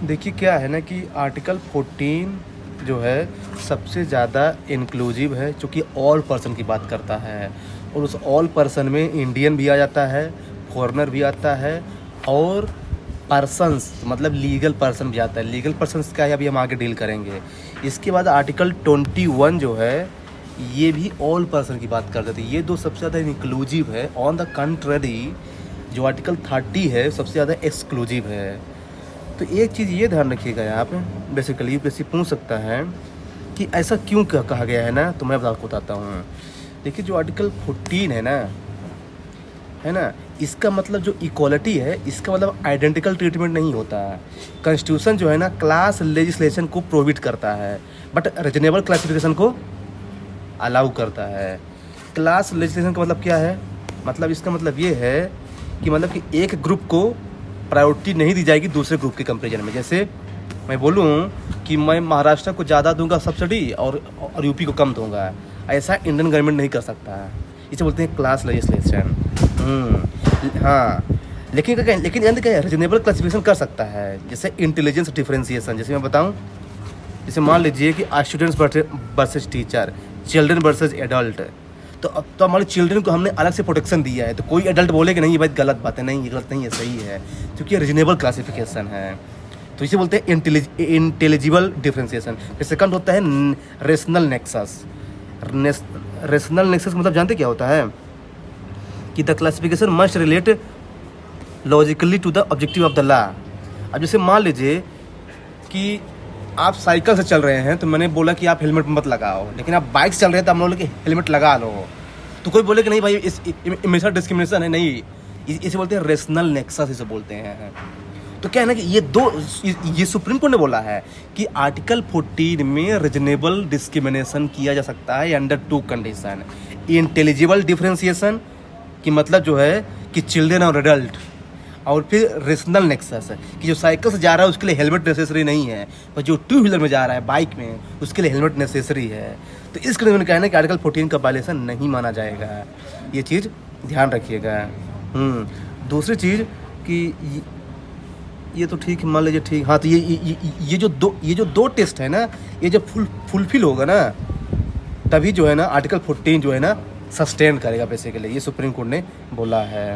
देखिए क्या है ना कि आर्टिकल 14 जो है सबसे ज़्यादा इंक्लूसिव है, चूँकि ऑल पर्सन की बात करता है और उस ऑल पर्सन में इंडियन भी आ जाता है, फॉरेनर भी आता है और पर्सन्स मतलब लीगल पर्सन भी आता है। लीगल पर्सन्स क्या है अभी हम आगे डील करेंगे। इसके बाद आर्टिकल 21 जो है ये भी ऑल पर्सन की बात करते थे। ये दो सबसे ज़्यादा इंक्लूसिव है। ऑन द कंट्ररी जो आर्टिकल 30 है सबसे ज़्यादा एक्सक्लूसिव है। तो एक चीज़ ये ध्यान रखिएगा यहाँ पे, बेसिकली यूपीएससी पूछ सकता है कि ऐसा क्यों कहा गया है ना, तो मैं आपको बताता हूँ। देखिए जो आर्टिकल 14 है ना, इसका मतलब जो इक्वालिटी है, इसका मतलब आइडेंटिकल ट्रीटमेंट नहीं होता है। कॉन्स्टिट्यूशन जो है ना क्लास लेजिस्लेशन को प्रोहिबिट करता है, बट रीजनेबल क्लासिफिकेशन को अलाउ करता है। क्लास लेजिस्लेशन का मतलब क्या है, मतलब इसका मतलब ये है कि मतलब कि एक ग्रुप को प्रायोरिटी नहीं दी जाएगी दूसरे ग्रुप के कंपेरिजन में। जैसे मैं बोलूँ कि मैं महाराष्ट्र को ज़्यादा दूंगा सब्सिडी और यूपी को कम दूंगा, ऐसा इंडियन गवर्नमेंट नहीं कर सकता है। इसे बोलते हैं क्लास लेजिस्लेशन। हाँ, लेकिन क्या रीजनेबल क्लासिफिकेशन कर सकता है, जैसे इंटेलिजेंस डिफरेंशिएशन। जैसे मैं बताऊँ, जैसे मान लीजिए कि students versus teacher, children versus adult. तो अब तो हमारे चिल्ड्रन को हमने अलग से प्रोटेक्शन दिया है, तो कोई एडल्ट बोले कि नहीं ये बात गलत बात है, नहीं ये गलत नहीं है, सही है, क्योंकि ये रीजनेबल क्लासिफिकेशन है। तो इसे बोलते हैं इंटेलिजिबल डिफरेंशिएशन। फिर सेकंड होता है रेशनल नेक्सस। रेशनल नेक्सस मतलब जानते क्या होता है कि the classification must relate logically to the objective of the law. अब जैसे मान लीजिए कि आप साइकिल से चल रहे हैं, तो मैंने बोला कि आप हेलमेट मत लगाओ, लेकिन आप बाइक से चल रहे हैं तो हम लोग कि हेलमेट लगा लो, तो कोई बोले कि नहीं भाई इस मेरा डिस्क्रिमिनेशन है, नहीं, इसे बोलते हैं रेशनल नेक्सस, इसे बोलते हैं। तो क्या है ना कि ये सुप्रीम कोर्ट ने बोला है कि आर्टिकल 14 में रीजनेबल डिस्क्रिमिनेशन किया जा सकता है अंडर 2 कंडीशन। इंटेलिजिबल डिफरेंशिएशन की मतलब जो है कि चिल्ड्रन और एडल्ट, और फिर रेशनल नेक्सस है कि जो साइकिल से जा रहा है उसके लिए हेलमेट नेसेसरी नहीं है, पर जो 2 व्हीलर में जा रहा है बाइक में उसके लिए हेलमेट नेसेसरी है। तो इस कंडीशन में कहना है कि आर्टिकल 14 का वायलेशन नहीं माना जाएगा। ये चीज़ ध्यान रखिएगा। दूसरी चीज़ कि ये तो ठीक है, मान लीजिए ठीक, हाँ, तो ये जो दो टेस्ट है ना, ये जब फुलफिल होगा ना, तभी जो है ना आर्टिकल 14 जो है ना सस्टेन करेगा बेसिकली, ये सुप्रीम कोर्ट ने बोला है।